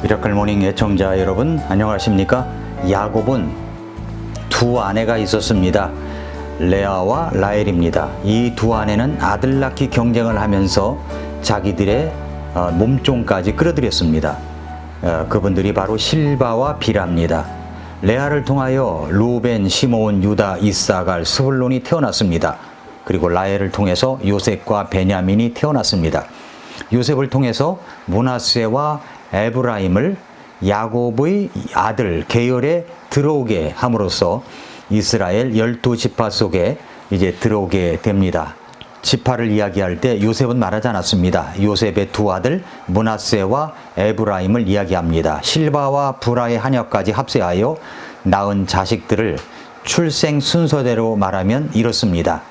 미라클 모닝 애청자 여러분 안녕하십니까? 야곱은 두 아내가 있었습니다. 레아와 라헬입니다. 이 두 아내는 아들 낳기 경쟁을 하면서 자기들의 몸종까지 끌어들였습니다. 그분들이 바로 실바와 비라입니다. 레아를 통하여 루벤, 시므온, 유다, 이사갈, 스불론이 태어났습니다. 그리고 라헬을 통해서 요셉과 베냐민이 태어났습니다. 요셉을 통해서 므낫세와 에브라임을 야곱의 아들 계열에 들어오게 함으로써 이스라엘 12지파 속에 이제 들어오게 됩니다. 지파를 이야기할 때 요셉은 말하지 않았습니다. 요셉의 두 아들 므낫세와 에브라임을 이야기합니다. 실바와 부라의 하녀까지 합세하여 낳은 자식들을 출생 순서대로 말하면 이렇습니다.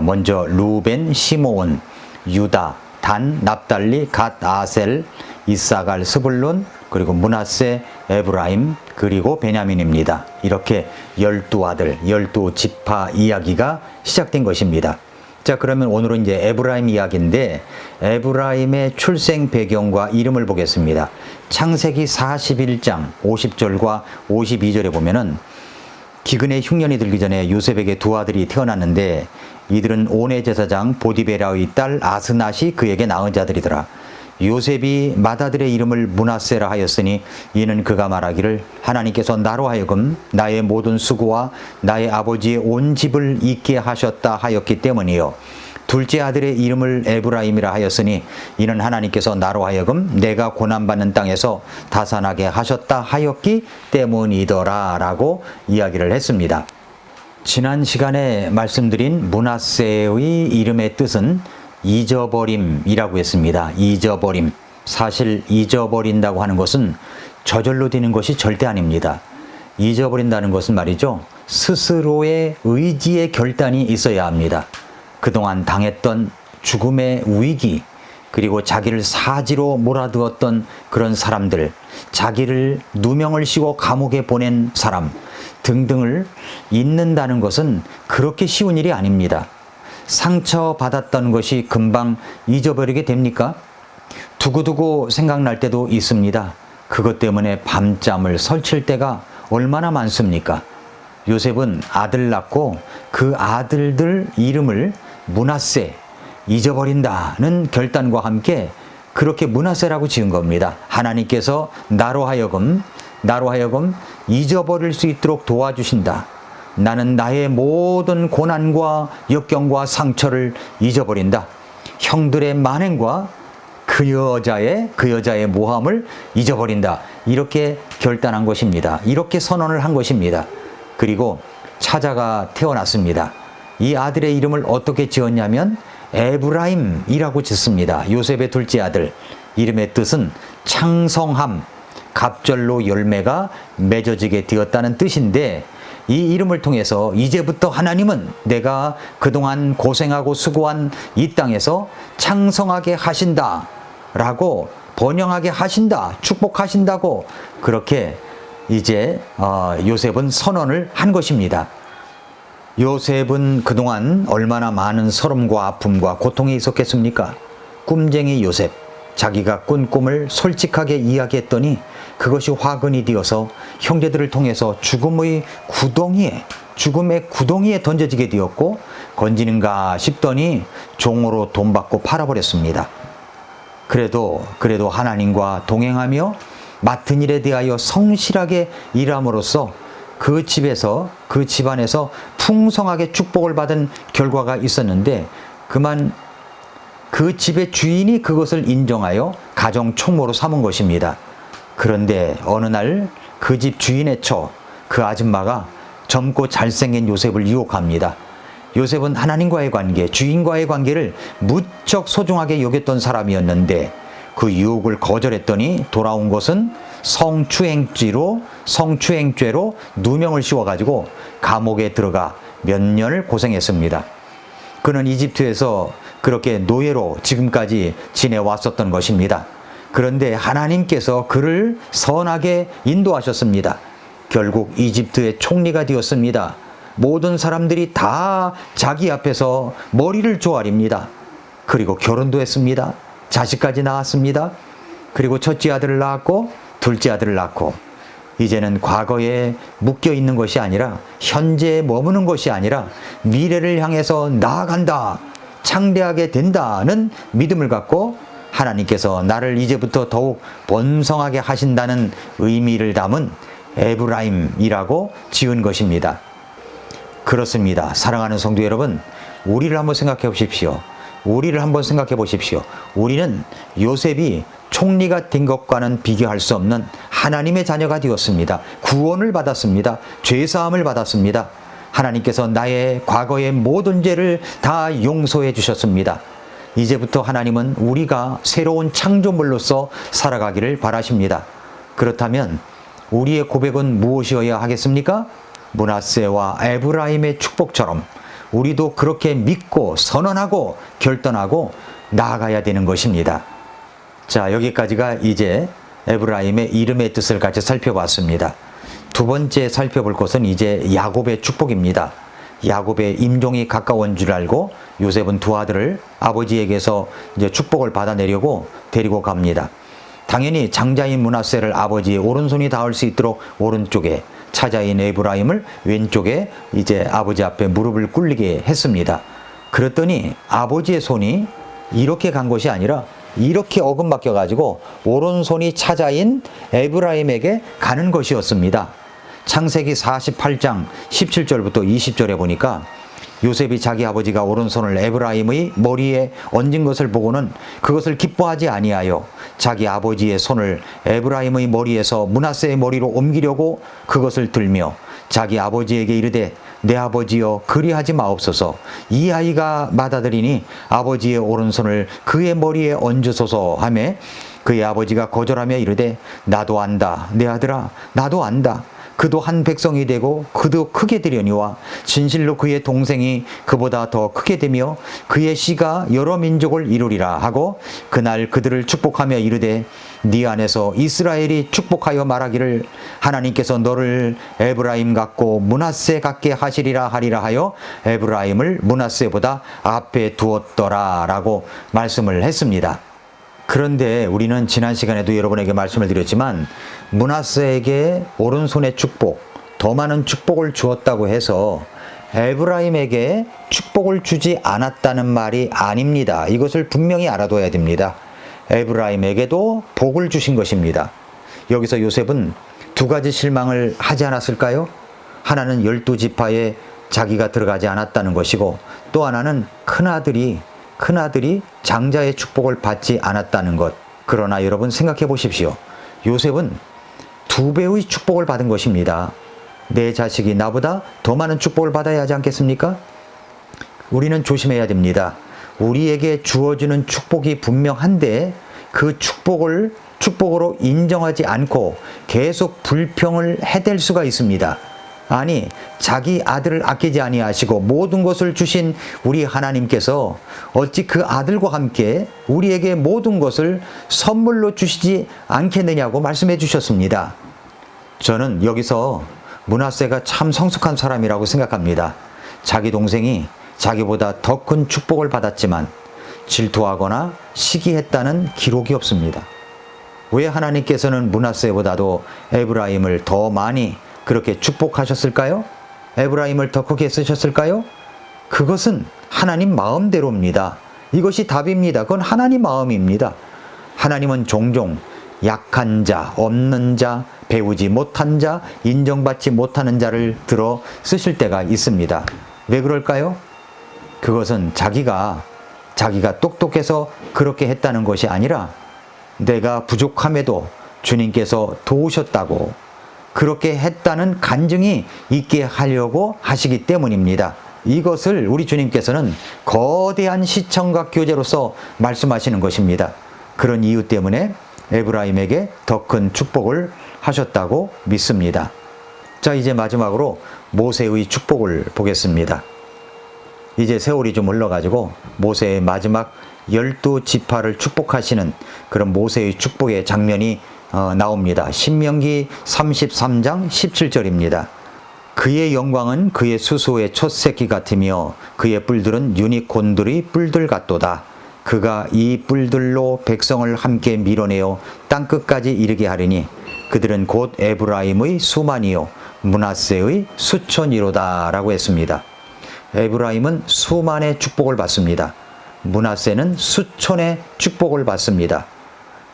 먼저 루벤, 시므온, 유다, 단, 납달리, 갓, 아셀, 이사갈, 스불론, 그리고 므낫세, 에브라임, 그리고 베냐민입니다. 이렇게 12아들, 12지파 이야기가 시작된 것입니다. 자, 그러면 오늘은 이제 에브라임 이야기인데 에브라임의 출생 배경과 이름을 보겠습니다. 창세기 41장 50절과 52절에 보면은 기근의 흉년이 들기 전에 요셉에게 두 아들이 태어났는데 이들은 온의 제사장 보디베라의 딸 아스낫이 그에게 낳은 자들이더라. 요셉이 맏아들의 이름을 므낫세라 하였으니 이는 그가 말하기를 하나님께서 나로 하여금 나의 모든 수고와 나의 아버지의 온 집을 잊게 하셨다 하였기 때문이요. 둘째 아들의 이름을 에브라임이라 하였으니 이는 하나님께서 나로 하여금 내가 고난받는 땅에서 다산하게 하셨다 하였기 때문이더라 라고 이야기를 했습니다. 지난 시간에 말씀드린 므낫세의 이름의 뜻은 잊어버림이라고 했습니다. 잊어버림. 사실 잊어버린다고 하는 것은 저절로 되는 것이 절대 아닙니다. 잊어버린다는 것은 말이죠. 스스로의 의지의 결단이 있어야 합니다. 그동안 당했던 죽음의 위기, 그리고 자기를 사지로 몰아두었던 그런 사람들, 자기를 누명을 씌워 감옥에 보낸 사람 등등을 잊는다는 것은 그렇게 쉬운 일이 아닙니다. 상처받았던 것이 금방 잊어버리게 됩니까? 두고두고 생각날 때도 있습니다. 그것 때문에 밤잠을 설칠 때가 얼마나 많습니까? 요셉은 아들 낳고 그 아들들 이름을 므낫세, 잊어버린다는 결단과 함께 그렇게 므낫세라고 지은 겁니다. 하나님께서 나로 하여금 잊어버릴 수 있도록 도와주신다. 나는 나의 모든 고난과 역경과 상처를 잊어버린다. 형들의 만행과 그 여자의 모함을 잊어버린다. 이렇게 결단한 것입니다. 이렇게 선언을 한 것입니다. 그리고 차자가 태어났습니다. 이 아들의 이름을 어떻게 지었냐면 에브라임이라고 짓습니다. 요셉의 둘째 아들. 이름의 뜻은 창성함, 갑절로 열매가 맺어지게 되었다는 뜻인데 이 이름을 통해서 이제부터 하나님은 내가 그동안 고생하고 수고한 이 땅에서 창성하게 하신다 라고, 번영하게 하신다, 축복하신다고 그렇게 이제 요셉은 선언을 한 것입니다. 요셉은 그동안 얼마나 많은 서름과 아픔과 고통이 있었겠습니까? 꿈쟁이 요셉, 자기가 꾼 꿈을 솔직하게 이야기했더니 그것이 화근이 되어서 형제들을 통해서 죽음의 구덩이에 던져지게 되었고, 건지는가 싶더니 종으로 돈 받고 팔아버렸습니다. 그래도 하나님과 동행하며 맡은 일에 대하여 성실하게 일함으로써 그 집안에서 풍성하게 축복을 받은 결과가 있었는데, 그만 그 집의 주인이 그것을 인정하여 가정 총무로 삼은 것입니다. 그런데 어느 날 그 집 주인의 그 아줌마가 젊고 잘생긴 요셉을 유혹합니다. 요셉은 하나님과의 관계, 주인과의 관계를 무척 소중하게 여겼던 사람이었는데 그 유혹을 거절했더니 돌아온 것은 성추행죄로 누명을 씌워가지고 감옥에 들어가 몇 년을 고생했습니다. 그는 이집트에서 그렇게 노예로 지금까지 지내왔었던 것입니다. 그런데 하나님께서 그를 선하게 인도하셨습니다. 결국 이집트의 총리가 되었습니다. 모든 사람들이 다 자기 앞에서 머리를 조아립니다. 그리고 결혼도 했습니다. 자식까지 낳았습니다. 그리고 첫째 아들을 낳았고 둘째 아들을 낳고 이제는 과거에 묶여 있는 것이 아니라 현재에 머무는 것이 아니라 미래를 향해서 나아간다, 창대하게 된다는 믿음을 갖고 하나님께서 나를 이제부터 더욱 번성하게 하신다는 의미를 담은 에브라임이라고 지은 것입니다. 그렇습니다. 사랑하는 성도 여러분, 우리를 한번 생각해 보십시오. 우리를 한번 생각해 보십시오. 우리는 요셉이 총리가 된 것과는 비교할 수 없는 하나님의 자녀가 되었습니다. 구원을 받았습니다. 죄사함을 받았습니다. 하나님께서 나의 과거의 모든 죄를 다 용서해 주셨습니다. 이제부터 하나님은 우리가 새로운 창조물로서 살아가기를 바라십니다. 그렇다면 우리의 고백은 무엇이어야 하겠습니까? 므낫세와 에브라임의 축복처럼 우리도 그렇게 믿고 선언하고 결단하고 나아가야 되는 것입니다. 자, 여기까지가 이제 에브라임의 이름의 뜻을 같이 살펴봤습니다. 두 번째 살펴볼 것은 이제 야곱의 축복입니다. 야곱의 임종이 가까운 줄 알고 요셉은 두 아들을 아버지에게서 이제 축복을 받아내려고 데리고 갑니다. 당연히 장자인 므낫세를 아버지의 오른손이 닿을 수 있도록 오른쪽에, 차자인 에브라임을 왼쪽에 이제 아버지 앞에 무릎을 꿇리게 했습니다. 그랬더니 아버지의 손이 이렇게 간 것이 아니라 이렇게 어금박혀 가지고 오른손이 차자인 에브라임에게 가는 것이었습니다. 창세기 48장 17절부터 20절에 보니까 요셉이 자기 아버지가 오른손을 에브라임의 머리에 얹은 것을 보고는 그것을 기뻐하지 아니하여 자기 아버지의 손을 에브라임의 머리에서 므낫세의 머리로 옮기려고 그것을 들며 자기 아버지에게 이르되 내 아버지여 그리하지 마옵소서. 이 아이가 맏아들이니 아버지의 오른손을 그의 머리에 얹으소서 하매 그의 아버지가 거절하며 이르되 나도 안다 내 아들아 나도 안다. 그도 한 백성이 되고 그도 크게 되려니와 진실로 그의 동생이 그보다 더 크게 되며 그의 씨가 여러 민족을 이루리라 하고 그날 그들을 축복하며 이르되 네 안에서 이스라엘이 축복하여 말하기를 하나님께서 너를 에브라임 같고 므낫세 같게 하시리라 하리라 하여 에브라임을 므낫세보다 앞에 두었더라 라고 말씀을 했습니다. 그런데 우리는 지난 시간에도 여러분에게 말씀을 드렸지만 므낫세에게 오른손의 축복, 더 많은 축복을 주었다고 해서 에브라임에게 축복을 주지 않았다는 말이 아닙니다. 이것을 분명히 알아둬야 됩니다. 에브라임에게도 복을 주신 것입니다. 여기서 요셉은 두 가지 실망을 하지 않았을까요? 하나는 12지파에 자기가 들어가지 않았다는 것이고 또 하나는 큰아들이 장자의 축복을 받지 않았다는 것. 그러나 여러분 생각해 보십시오. 요셉은 2배의 축복을 받은 것입니다. 내 자식이 나보다 더 많은 축복을 받아야 하지 않겠습니까? 우리는 조심해야 됩니다. 우리에게 주어지는 축복이 분명한데 그 축복으로 인정하지 않고 계속 불평을 해댈 수가 있습니다. 아니, 자기 아들을 아끼지 아니하시고 모든 것을 주신 우리 하나님께서 어찌 그 아들과 함께 우리에게 모든 것을 선물로 주시지 않겠느냐고 말씀해 주셨습니다. 저는 여기서 므낫세가 참 성숙한 사람이라고 생각합니다. 자기 동생이 자기보다 더 큰 축복을 받았지만 질투하거나 시기했다는 기록이 없습니다. 왜 하나님께서는 므낫세보다도 에브라임을 더 많이 그렇게 축복하셨을까요? 에브라임을 더 크게 쓰셨을까요? 그것은 하나님 마음대로입니다. 이것이 답입니다. 그건 하나님 마음입니다. 하나님은 종종 약한 자, 없는 자, 배우지 못한 자, 인정받지 못하는 자를 들어 쓰실 때가 있습니다. 왜 그럴까요? 그것은 자기가 똑똑해서 그렇게 했다는 것이 아니라 내가 부족함에도 주님께서 도우셨다고 그렇게 했다는 간증이 있게 하려고 하시기 때문입니다. 이것을 우리 주님께서는 거대한 시청각 교제로서 말씀하시는 것입니다. 그런 이유 때문에 에브라임에게 더 큰 축복을 하셨다고 믿습니다. 자, 이제 마지막으로 모세의 축복을 보겠습니다. 이제 세월이 좀 흘러가지고 모세의 마지막 12지파를 축복하시는 그런 모세의 축복의 장면이 나옵니다. 신명기 33장 17절입니다. 그의 영광은 그의 수소의 첫 새끼 같으며 그의 뿔들은 유니콘들의 뿔들 같도다. 그가 이 뿔들로 백성을 함께 밀어내어 땅끝까지 이르게 하리니 그들은 곧 에브라임의 수만이요 므낫세의 수천이로다 라고 했습니다. 에브라임은 수만의 축복을 받습니다. 므낫세는 수천의 축복을 받습니다.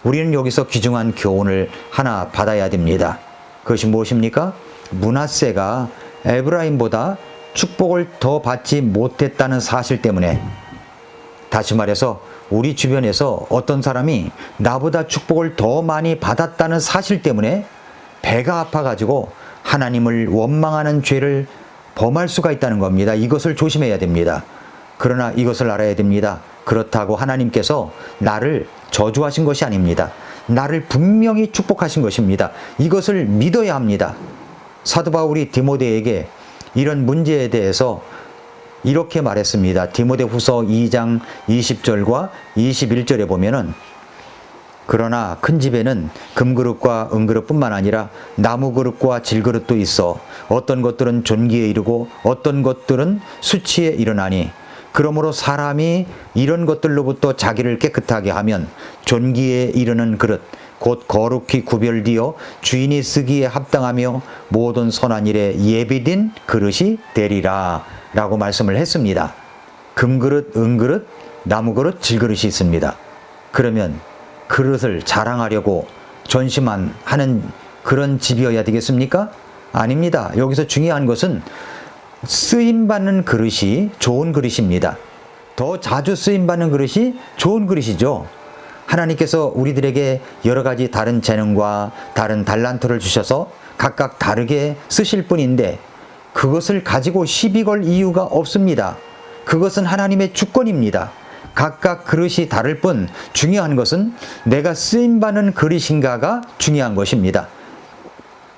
우리는 여기서 귀중한 교훈을 하나 받아야 됩니다. 그것이 무엇입니까? 므낫세가 에브라임보다 축복을 더 받지 못했다는 사실 때문에, 다시 말해서 우리 주변에서 어떤 사람이 나보다 축복을 더 많이 받았다는 사실 때문에 배가 아파가지고 하나님을 원망하는 죄를 범할 수가 있다는 겁니다. 이것을 조심해야 됩니다. 그러나 이것을 알아야 됩니다. 그렇다고 하나님께서 나를 저주하신 것이 아닙니다. 나를 분명히 축복하신 것입니다. 이것을 믿어야 합니다. 사도 바울이 디모데에게 이런 문제에 대해서 이렇게 말했습니다. 디모데후서 2장 20절과 21절에 보면은, 그러나 큰 집에는 금그릇과 은그릇뿐만 아니라 나무그릇과 질그릇도 있어 어떤 것들은 존귀에 이르고 어떤 것들은 수치에 이르나니, 그러므로 사람이 이런 것들로부터 자기를 깨끗하게 하면 존귀에 이르는 그릇 곧 거룩히 구별되어 주인이 쓰기에 합당하며 모든 선한 일에 예비된 그릇이 되리라 라고 말씀을 했습니다. 금그릇, 은그릇, 나무그릇, 질그릇이 있습니다. 그러면 그릇을 자랑하려고 전시만 하는 그런 집이어야 되겠습니까? 아닙니다. 여기서 중요한 것은 쓰임받는 그릇이 좋은 그릇입니다. 더 자주 쓰임받는 그릇이 좋은 그릇이죠. 하나님께서 우리들에게 여러 가지 다른 재능과 다른 달란트를 주셔서 각각 다르게 쓰실 뿐인데 그것을 가지고 시비 걸 이유가 없습니다. 그것은 하나님의 주권입니다. 각각 그릇이 다를 뿐 중요한 것은 내가 쓰임받는 그릇인가가 중요한 것입니다.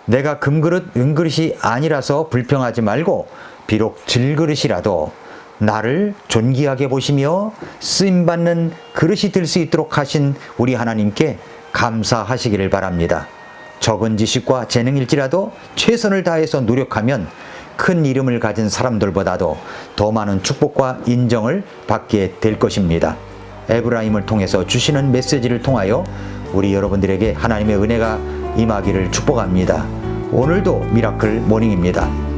내가 금그릇, 은그릇이 아니라서 불평하지 말고 비록 질그릇이라도 나를 존귀하게 보시며 쓰임받는 그릇이 될 수 있도록 하신 우리 하나님께 감사하시기를 바랍니다. 적은 지식과 재능일지라도 최선을 다해서 노력하면 큰 이름을 가진 사람들보다도 더 많은 축복과 인정을 받게 될 것입니다. 에브라임을 통해서 주시는 메시지를 통하여 우리 여러분들에게 하나님의 은혜가 임하기를 축복합니다. 오늘도 미라클 모닝입니다.